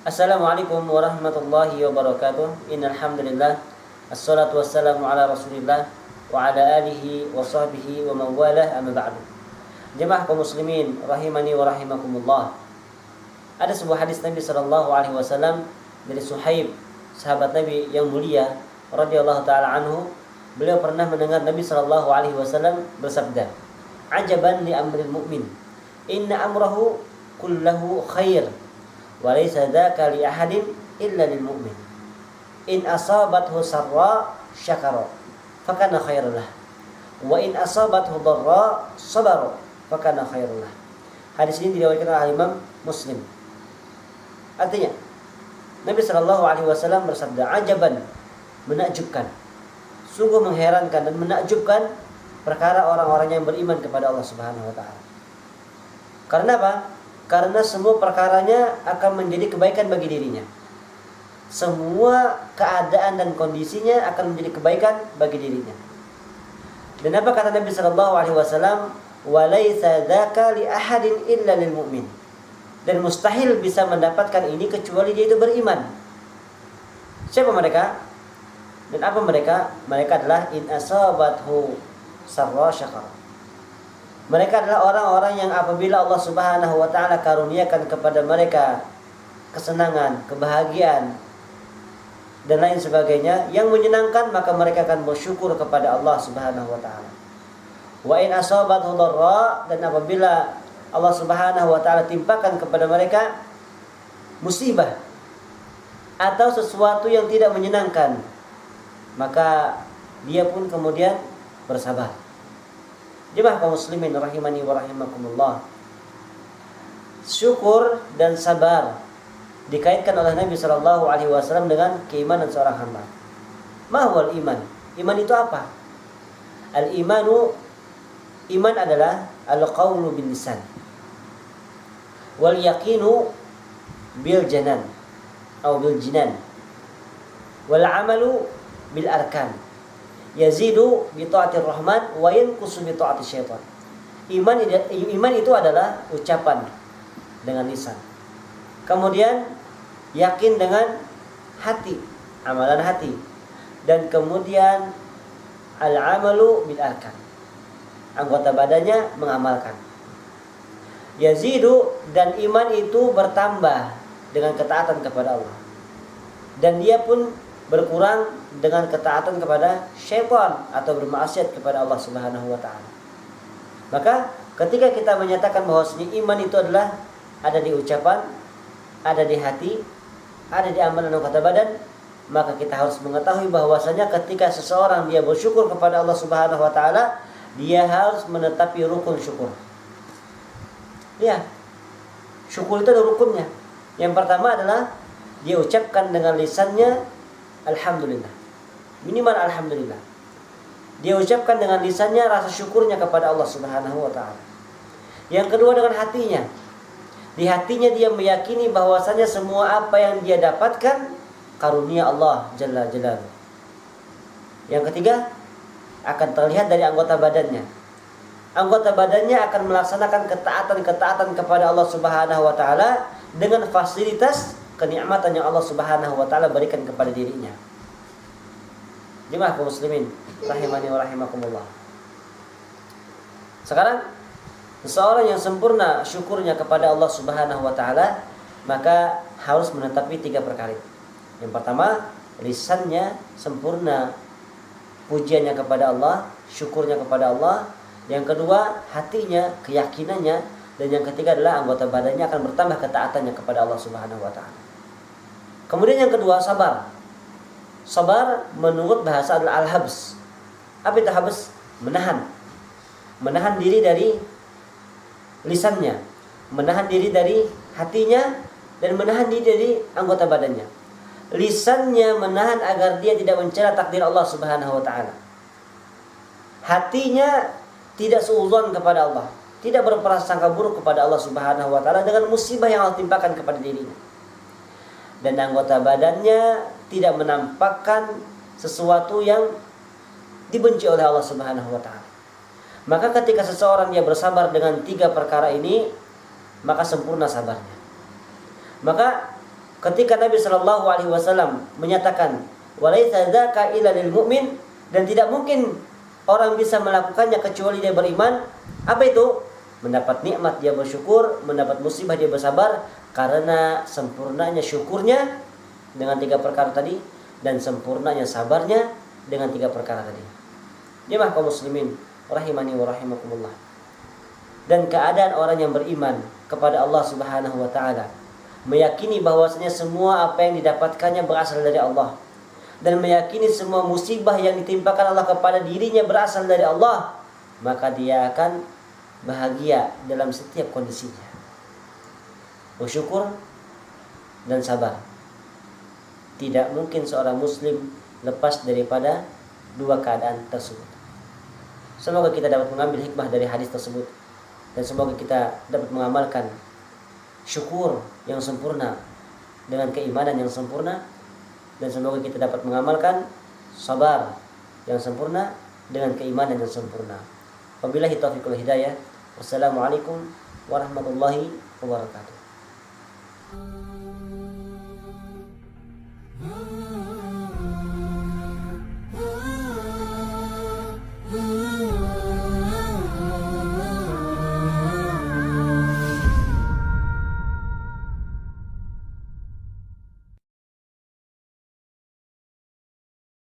Assalamualaikum warahmatullahi wabarakatuh. Innal hamdalillah assalatu wassalamu ala Rasulillah wa ala alihi wa sahbihi wa man walah, amma ba'du. Jemaah kaum muslimin rahimani wa rahimakumullah. Ada sebuah hadis Nabi sallallahu alaihi wasallam dari Suhaib, sahabat Nabi yang mulia radhiyallahu taala anhu. Beliau pernah mendengar Nabi sallallahu alaihi wasallam bersabda, "Ajaban li amril mu'min, inna amrahu kullahu khair. Walaysa dzaka li ahadin illa lil mu'min. In asabathu sarra syakara fakana khairul lah. Wa in asabathu dharra sabara fakana khairul lah." Hadis ini diriwayatkan oleh Imam Muslim. Artinya, Nabi sallallahu alaihi wasallam bersabda, "Ajaban," menakjubkan. Sungguh mengherankan dan menakjubkan perkara orang-orang yang beriman kepada Allah Subhanahu wa taala. Karena apa? Karena semua perkaranya akan menjadi kebaikan bagi dirinya. Semua keadaan dan kondisinya akan menjadi kebaikan bagi dirinya. Dan apa kata Nabi sallallahu alaihi wasallam? "Walaysa dzaka li ahadin illa lil mu'min." Dan mustahil bisa mendapatkan ini kecuali dia itu beriman. Siapa mereka? Dan apa mereka? Mereka adalah in asabathu sarra syakara. Mereka adalah orang-orang yang apabila Allah Subhanahu wa taala karuniakan kepada mereka kesenangan, kebahagiaan dan lain sebagainya yang menyenangkan, maka mereka akan bersyukur kepada Allah Subhanahu wa taala. Wa in asabathu dharra, dan apabila Allah Subhanahu wa taala timpakan kepada mereka musibah atau sesuatu yang tidak menyenangkan, maka dia pun kemudian bersabar. Jemaah kaum muslimin rahimani wa rahimakumullah. Syukur dan sabar dikaitkan oleh Nabi sallallahu alaihi wasallam dengan keimanan seorang hamba. Ma huwal iman? Iman itu apa? Al-imanu, iman adalah al-qawlu bil lisan wal yaqinu bil janan atau bil jinan wal amalu bil arkan. Yazidu bi ta'atir rahman wa yanqusu bi ta'atis syaitan. Iman itu adalah ucapan dengan lisan. Kemudian yakin dengan hati, amalan hati. Dan kemudian al-amalu bil arkan. Anggota badannya mengamalkan. Yazidu, dan iman itu bertambah dengan ketaatan kepada Allah. Dan dia pun berkurang dengan ketaatan kepada syaitan atau bermaksiat kepada Allah Subhanahu wa taala. Maka ketika kita menyatakan bahwasanya iman itu adalah ada di ucapan, ada di hati, ada di amalan anggota badan, maka kita harus mengetahui bahwasanya ketika seseorang dia bersyukur kepada Allah Subhanahu wa taala, dia harus menetapi rukun syukur. Ya. Syukur itu ada rukunnya. Yang pertama adalah dia ucapkan dengan lisannya alhamdulillah. Minimal alhamdulillah. Dia ucapkan dengan lisannya rasa syukurnya kepada Allah Subhanahu wa taala. Yang kedua dengan hatinya. Di hatinya dia meyakini bahwasanya semua apa yang dia dapatkan karunia Allah Jalla Jalaluhu. Yang ketiga akan terlihat dari anggota badannya. Anggota badannya akan melaksanakan ketaatan-ketaatan kepada Allah Subhanahu wa taala dengan fasilitas kenikmatan yang Allah Subhanahu wa taala berikan kepada dirinya. Jemaah kaum muslimin rahimani wa rahimakumullah. Sekarang seseorang yang sempurna syukurnya kepada Allah Subhanahu wa taala, maka harus menetapi 3 perkara. Yang pertama, lisannya sempurna pujiannya kepada Allah, syukurnya kepada Allah. Yang kedua, hatinya, keyakinannya. Dan yang ketiga adalah anggota badannya akan bertambah ketaatannya kepada Allah Subhanahu wa taala. Kemudian yang kedua, sabar. Sabar menurut bahasa adalah al-habs. Apa itu habs? Menahan. Menahan diri dari lisannya, menahan diri dari hatinya dan menahan diri dari anggota badannya. Lisannya menahan agar dia tidak mencela takdir Allah Subhanahu wa taala. Hatinya tidak suudzon kepada Allah, tidak berprasangka buruk kepada Allah Subhanahu wa taala dengan musibah yang Allah timpakan kepada dirinya. Dan anggota badannya tidak menampakkan sesuatu yang dibenci oleh Allah Subhanahu wa taala. Maka ketika seseorang dia bersabar dengan 3 perkara ini, maka sempurna sabarnya. Maka ketika Nabi Shallallahu alaihi wasallam menyatakan walaitsa dzaka illa lil mu'min, dan tidak mungkin orang bisa melakukannya kecuali dia beriman, apa itu? Mendapat nikmat dia bersyukur, mendapat musibah dia bersabar, karena sempurnanya syukurnya dengan 3 perkara tadi dan sempurnanya sabarnya dengan 3 perkara tadi. Jemaah kaum muslimin rahimani wa rahimakumullah. Dan keadaan orang yang beriman kepada Allah Subhanahu wa taala, meyakini bahwasanya semua apa yang didapatkannya berasal dari Allah, dan meyakini semua musibah yang ditimpakan Allah kepada dirinya berasal dari Allah, maka dia akan bahagia dalam setiap kondisinya. Bersyukur dan sabar. Tidak mungkin seorang muslim lepas daripada 2 keadaan tersebut. Semoga kita dapat mengambil hikmah dari hadis tersebut, dan semoga kita dapat mengamalkan syukur yang sempurna dengan keimanan yang sempurna, dan semoga kita dapat mengamalkan sabar yang sempurna dengan keimanan yang sempurna. Wabillahi taufiq wal hidayah. Wassalamualaikum warahmatullahi wabarakatuh.